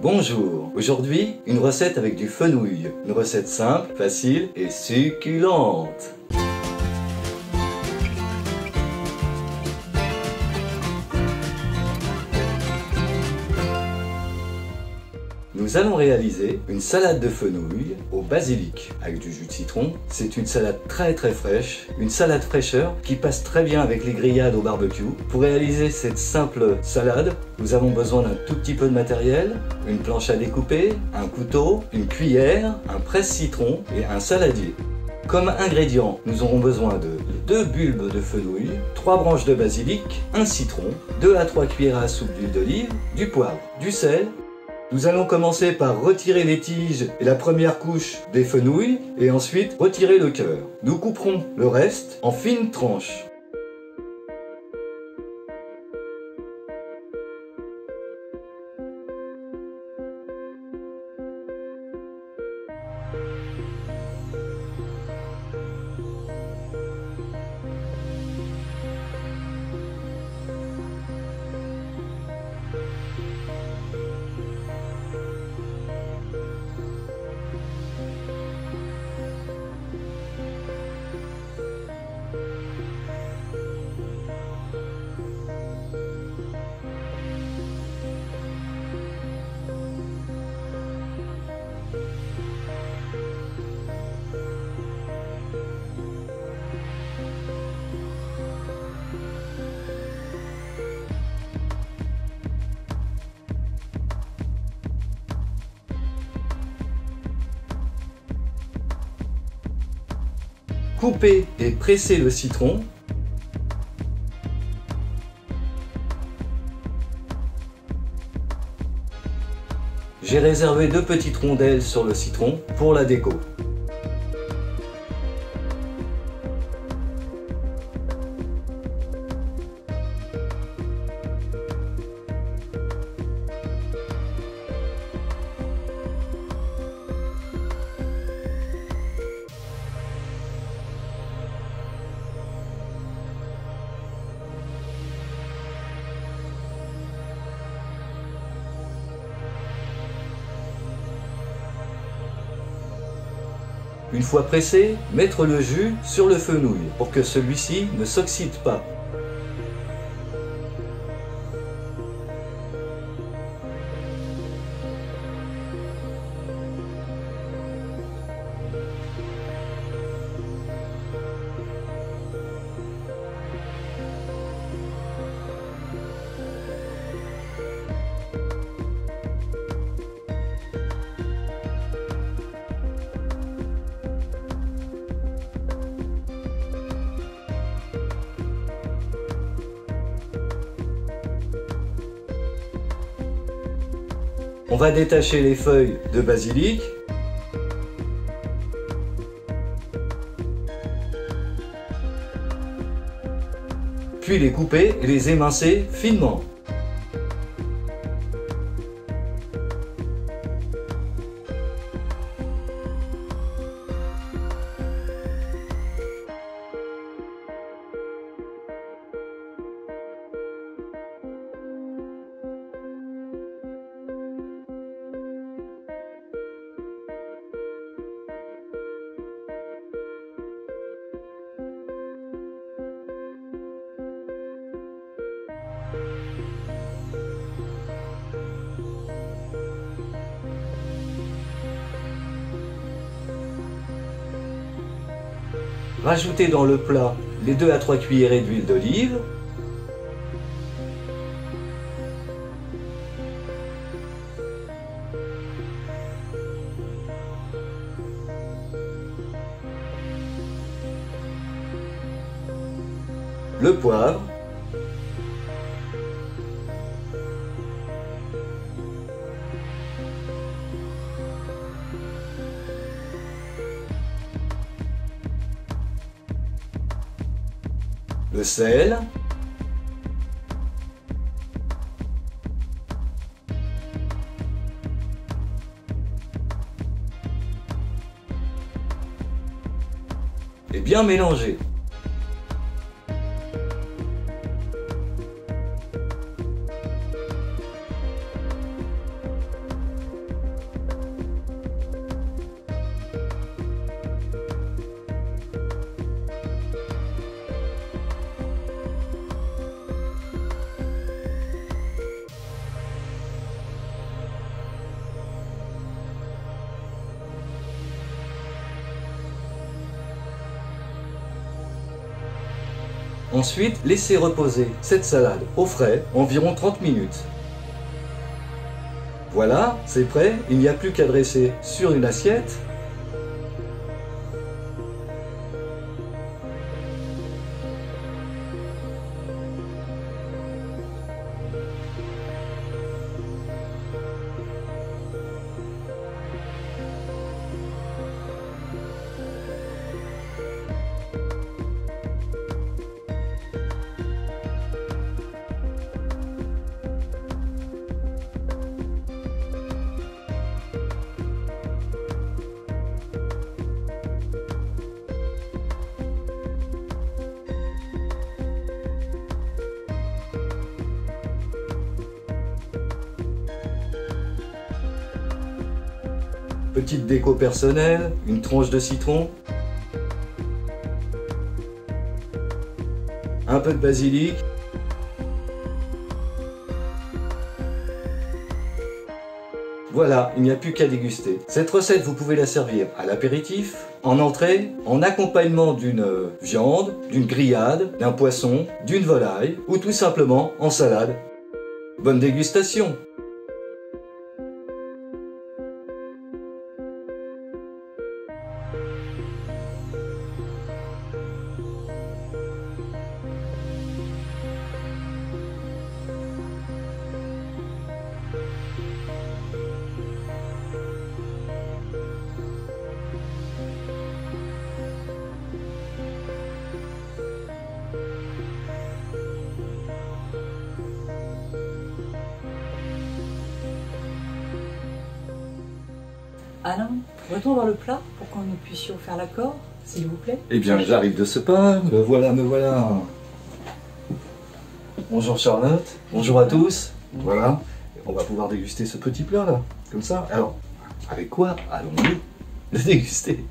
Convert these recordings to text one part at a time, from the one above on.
Bonjour, aujourd'hui une recette avec du fenouil, une recette simple, facile et succulente. Nous allons réaliser une salade de fenouil au basilic avec du jus de citron. C'est une salade très fraîche, une salade fraîcheur qui passe très bien avec les grillades au barbecue. Pour réaliser cette simple salade, nous avons besoin d'un tout petit peu de matériel, une planche à découper, un couteau, une cuillère, un presse-citron et un saladier. Comme ingrédients, nous aurons besoin de 2 bulbes de fenouil, 3 branches de basilic, un citron, 2 à 3 cuillères à soupe d'huile d'olive, du poivre, du sel. Nous allons commencer par retirer les tiges et la première couche des fenouils et ensuite retirer le cœur. Nous couperons le reste en fines tranches. Coupez et pressez le citron. J'ai réservé 2 petites rondelles sur le citron pour la déco. Une fois pressé, mettre le jus sur le fenouil pour que celui-ci ne s'oxyde pas. On va détacher les feuilles de basilic. Puis les couper et les émincer finement. Rajoutez dans le plat les 2 à 3 cuillerées d'huile d'olive. Le poivre. Le sel, et bien mélanger. Ensuite, laissez reposer cette salade au frais environ 30 minutes. Voilà, c'est prêt, il n'y a plus qu'à dresser sur une assiette. Petite déco personnelle, une tranche de citron, un peu de basilic, voilà, il n'y a plus qu'à déguster. Cette recette, vous pouvez la servir à l'apéritif, en entrée, en accompagnement d'une viande, d'une grillade, d'un poisson, d'une volaille ou tout simplement en salade. Bonne dégustation! Alain, pourrait-on voir le plat pour que nous puissions faire l'accord, s'il vous plaît? Eh bien, j'arrive de ce pas, me voilà, me voilà. Bonjour Charlotte, bonjour à tous. Voilà, on va pouvoir déguster ce petit plat là, comme ça. Alors, avec quoi allons-nous le déguster?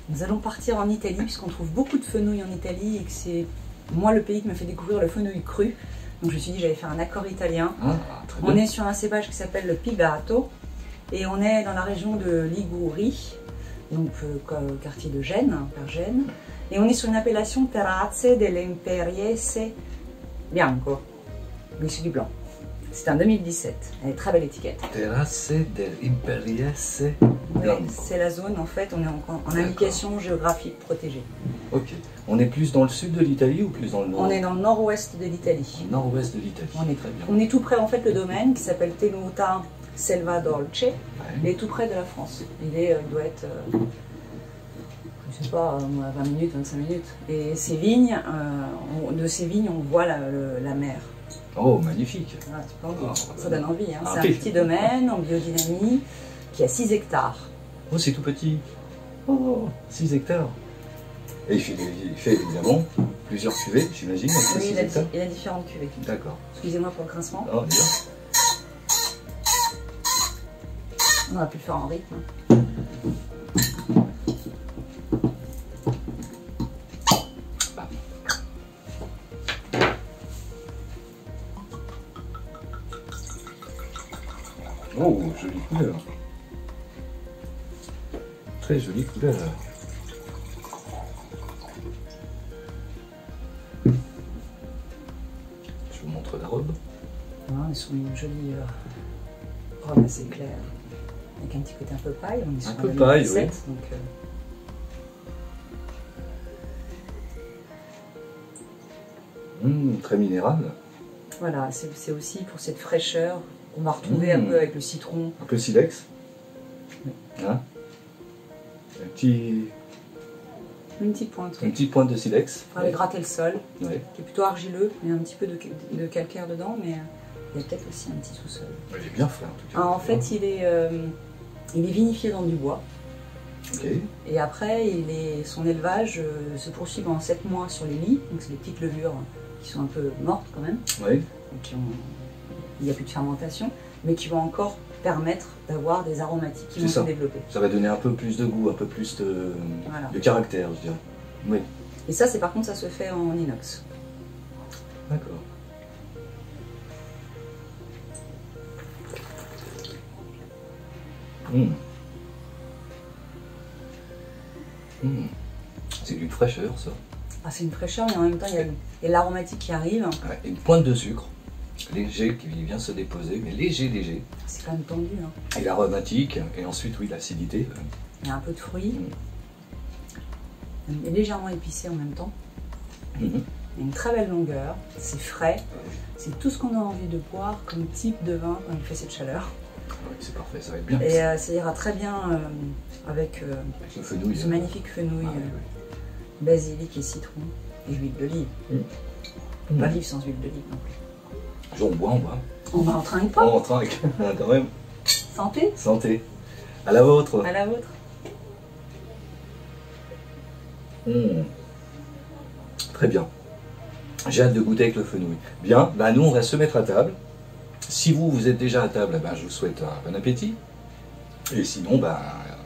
Nous allons partir en Italie, puisqu'on trouve beaucoup de fenouil en Italie et que c'est moi le pays qui m'a fait découvrir le fenouil cru. Donc je me suis dit j'allais faire un accord italien. Ah, très bien. On est sur un cépage qui s'appelle le Pigato et on est dans la région de Ligurie, donc quartier de Gênes, vers Gênes. Et on est sur une appellation Terrazze dell'Imperiese Bianco, whisky blanc. C'est un 2017, elle est très belle étiquette. Terrazze dell'Imperiese Bianco. Oui, c'est la zone, en fait, on est en indication géographique protégée. Ok. On est plus dans le sud de l'Italie ou plus dans le nord? On est dans le nord-ouest de l'Italie. Nord-ouest de l'Italie. Très bien. On est tout près, en fait, le domaine qui s'appelle Tenuta Selva Dolce. Ouais. Il est tout près de la France. Il doit être, je sais pas, 20 minutes, 25 minutes. Et ces vignes, de ces vignes, on voit la mer. Oh, magnifique. Ah, tu peux en dire. Ça donne envie. Hein. C'est un petit domaine en biodynamie qui a 6 hectares. Oh, c'est tout petit. Oh, 6 hectares. Et il fait évidemment plusieurs cuvées, j'imagine. Oui, il a différentes cuvées. D'accord. Excusez-moi pour le grincement. Oh, bien. On a pu le faire en rythme. Oh, jolie couleur. Très jolie couleur. Je vous montre la robe. On est sur une jolie robe assez claire, avec un petit côté un peu paille. On est sur un peu paille, oui. Donc, très minéral. Voilà, c'est aussi pour cette fraîcheur qu'on va retrouver un peu avec le citron. Un peu silex. Oui. Hein, une petite pointe. Une petite pointe de silex. Pour aller gratter le sol, oui. Qui est plutôt argileux, il y a un petit peu de calcaire dedans, mais il y a peut-être aussi un petit sous-sol. Il est bien frais en tout cas. Alors, en fait, il est vinifié dans du bois. Okay. Et après, son élevage se poursuit pendant 7 mois sur les lits, donc c'est des petites levures qui sont un peu mortes quand même. Oui. Donc il n'y a plus de fermentation, mais qui vont encore permettre d'avoir des aromatiques qui vont se développer. Ça va donner un peu plus de goût, un peu plus de caractère, je dirais. Oui. Et ça, par contre, ça se fait en inox. D'accord. C'est d'une fraîcheur, ça. Ah, c'est une fraîcheur, mais en même temps, il y a l'aromatique qui arrive. Ouais, une pointe de sucre, léger, qui vient se déposer, mais léger, léger. C'est quand même tendu. Hein. Et l'aromatique, et ensuite, oui, l'acidité. Il y a un peu de fruits. Et légèrement épicé en même temps. Il y a une très belle longueur, c'est frais. C'est tout ce qu'on a envie de boire comme type de vin quand il fait cette chaleur. Oui, c'est parfait, ça va être bien. Et ça ira très bien avec le fenouil, ce magnifique fenouil, basilic et citron et huile d'olive. Pas vivre sans huile d'olive non plus. On boit. On va en train pas. On trinque, quand même. Santé. Santé. À la vôtre. À la vôtre. Très bien. J'ai hâte de goûter avec le fenouil. Bien, bah nous on va se mettre à table. Si vous êtes déjà à table, bah, je vous souhaite un bon appétit. Et sinon, bah,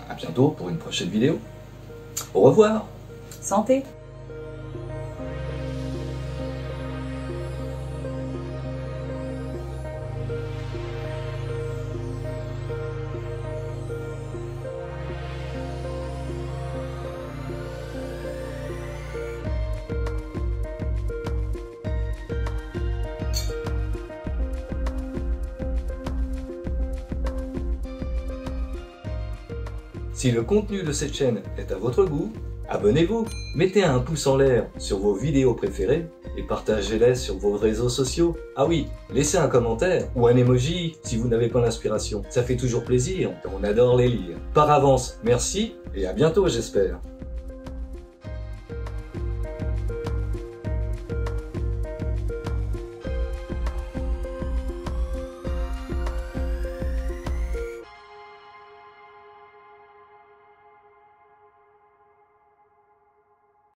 à bientôt pour une prochaine vidéo. Au revoir. Santé. Si le contenu de cette chaîne est à votre goût, abonnez-vous, mettez un pouce en l'air sur vos vidéos préférées et partagez-les sur vos réseaux sociaux. Ah oui, laissez un commentaire ou un emoji si vous n'avez pas l'inspiration. Ça fait toujours plaisir, on adore les lire. Par avance, merci et à bientôt j'espère.